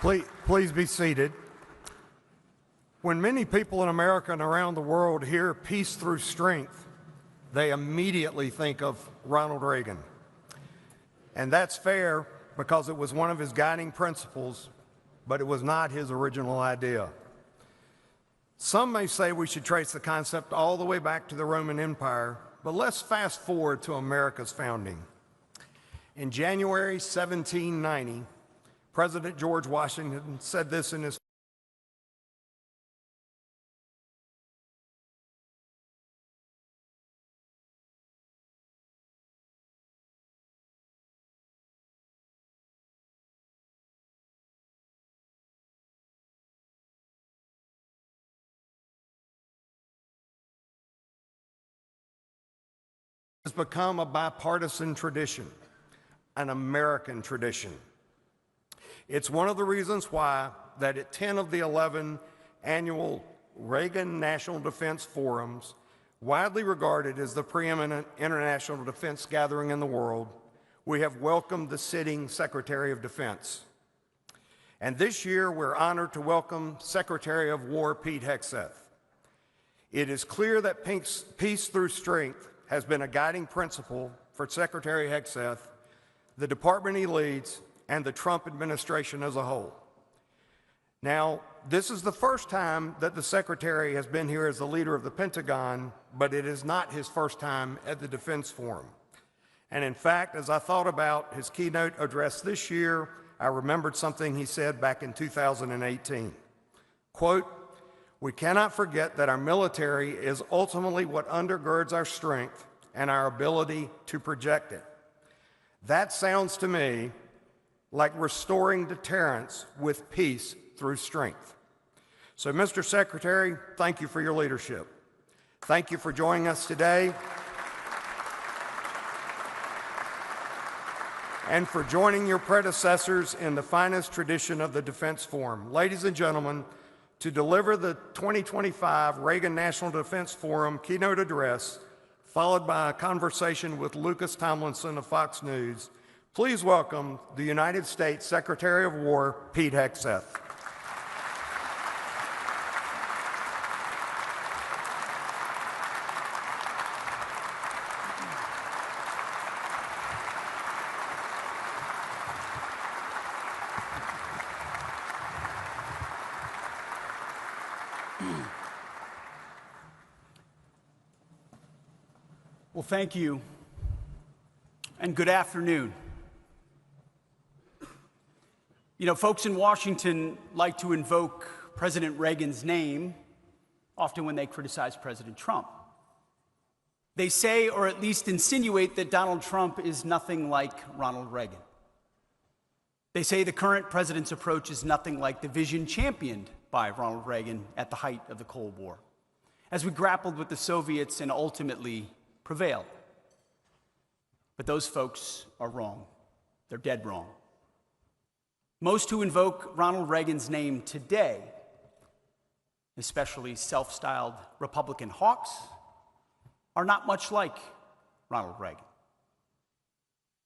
Please be seated. When many people in America and around the world hear peace through strength, they immediately think of Ronald Reagan. And that's fair because it was one of his guiding principles, but it was not his original idea. Some may say we should trace the concept all the way back to the Roman Empire, but let's fast forward to America's founding. In January 1790, President George Washington said this in his has become a bipartisan tradition, an American tradition. It's one of the reasons why that at 10 of the 11 annual Reagan National Defense Forums, widely regarded as the preeminent international defense gathering in the world, we have welcomed the sitting Secretary of Defense. And this year, we're honored to welcome Secretary of War Pete Hegseth. It is clear that peace through strength has been a guiding principle for Secretary Hegseth, the department he leads, and the Trump administration as a whole. Now, this is the first time that the Secretary has been here as the leader of the Pentagon, but it is not his first time at the Defense Forum. And in fact, as I thought about his keynote address this year, I remembered something he said back in 2018. Quote, "We cannot forget that our military is ultimately what undergirds our strength and our ability to project it." That sounds to me like restoring deterrence with peace through strength. So, Mr. Secretary, thank you for your leadership. Thank you for joining us today and for joining your predecessors in the finest tradition of the Defense Forum. Ladies and gentlemen, to deliver the 2025 Reagan National Defense Forum keynote address, followed by a conversation with Lucas Tomlinson of Fox News, please welcome the United States Secretary of War, Pete Hegseth. Well, thank you, and good afternoon. You know, folks in Washington like to invoke President Reagan's name often when they criticize President Trump. They say, or at least insinuate, that Donald Trump is nothing like Ronald Reagan. They say the current president's approach is nothing like the vision championed by Ronald Reagan at the height of the Cold War, as we grappled with the Soviets and ultimately prevailed. But those folks are wrong. They're dead wrong. Most who invoke Ronald Reagan's name today, especially self-styled Republican hawks, are not much like Ronald Reagan.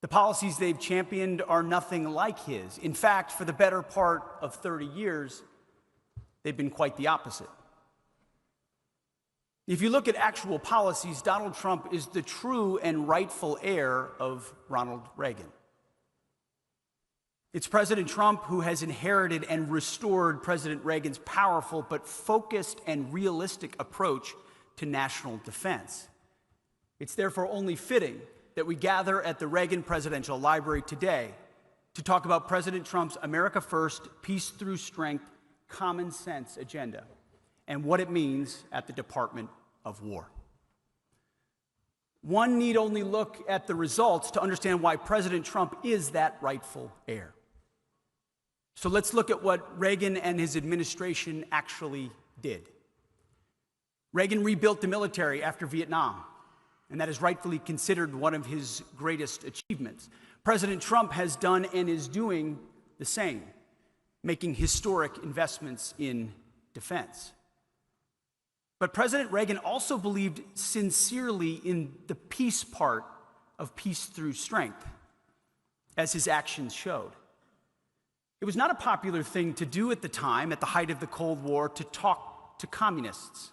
The policies they've championed are nothing like his. In fact, for the better part of 30 years, they've been quite the opposite. If you look at actual policies, Donald Trump is the true and rightful heir of Ronald Reagan. It's President Trump who has inherited and restored President Reagan's powerful but focused and realistic approach to national defense. It's therefore only fitting that we gather at the Reagan Presidential Library today to talk about President Trump's America First, Peace Through Strength, Common Sense agenda and what it means at the Department of War. One need only look at the results to understand why President Trump is that rightful heir. So let's look at what Reagan and his administration actually did. Reagan rebuilt the military after Vietnam, and that is rightfully considered one of his greatest achievements. President Trump has done and is doing the same, making historic investments in defense. But President Reagan also believed sincerely in the peace part of peace through strength, as his actions showed. It was not a popular thing to do at the time, at the height of the Cold War, to talk to communists.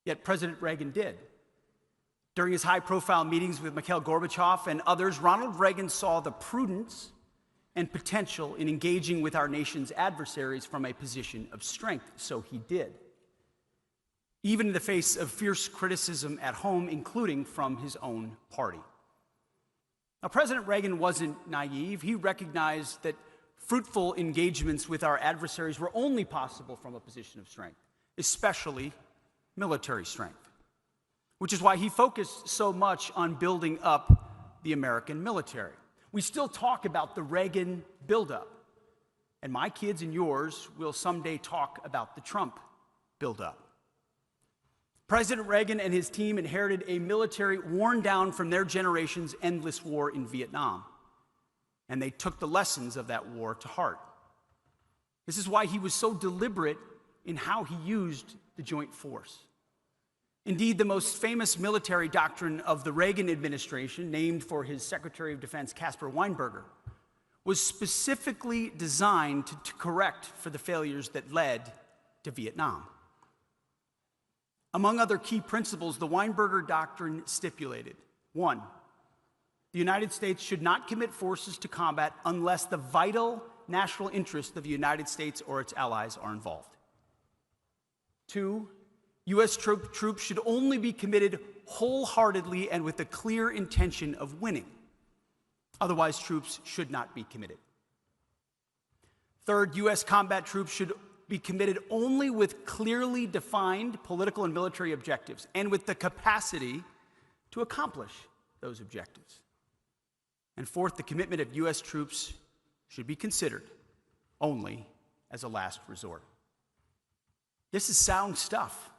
Yet President Reagan did. During his high-profile meetings with Mikhail Gorbachev and others, Ronald Reagan saw the prudence and potential in engaging with our nation's adversaries from a position of strength, so he did, even in the face of fierce criticism at home, including from his own party. Now, President Reagan wasn't naive. He recognized that fruitful engagements with our adversaries were only possible from a position of strength, especially military strength, which is why he focused so much on building up the American military. We still talk about the Reagan buildup, and my kids and yours will someday talk about the Trump buildup. President Reagan and his team inherited a military worn down from their generation's endless war in Vietnam, and they took the lessons of that war to heart. This is why he was so deliberate in how he used the joint force. Indeed, the most famous military doctrine of the Reagan administration, named for his Secretary of Defense, Caspar Weinberger, was specifically designed to correct for the failures that led to Vietnam. Among other key principles, the Weinberger doctrine stipulated: 1, the United States should not commit forces to combat unless the vital national interests of the United States or its allies are involved. 2, U.S. troops should only be committed wholeheartedly and with the clear intention of winning. Otherwise, troops should not be committed. 3rd, U.S. combat troops should be committed only with clearly defined political and military objectives and with the capacity to accomplish those objectives. And 4th, the commitment of U.S. troops should be considered only as a last resort. This is sound stuff.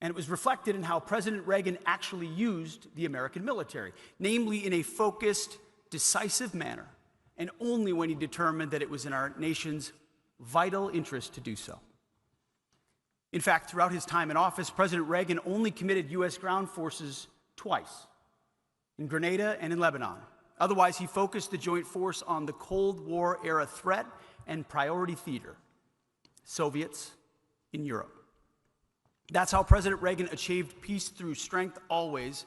And it was reflected in how President Reagan actually used the American military, namely in a focused, decisive manner, and only when he determined that it was in our nation's vital interest to do so. In fact, throughout his time in office, President Reagan only committed U.S. ground forces twice, in Grenada and in Lebanon. Otherwise, he focused the joint force on the Cold War-era threat and priority theater, Soviets in Europe. That's how President Reagan achieved peace through strength always,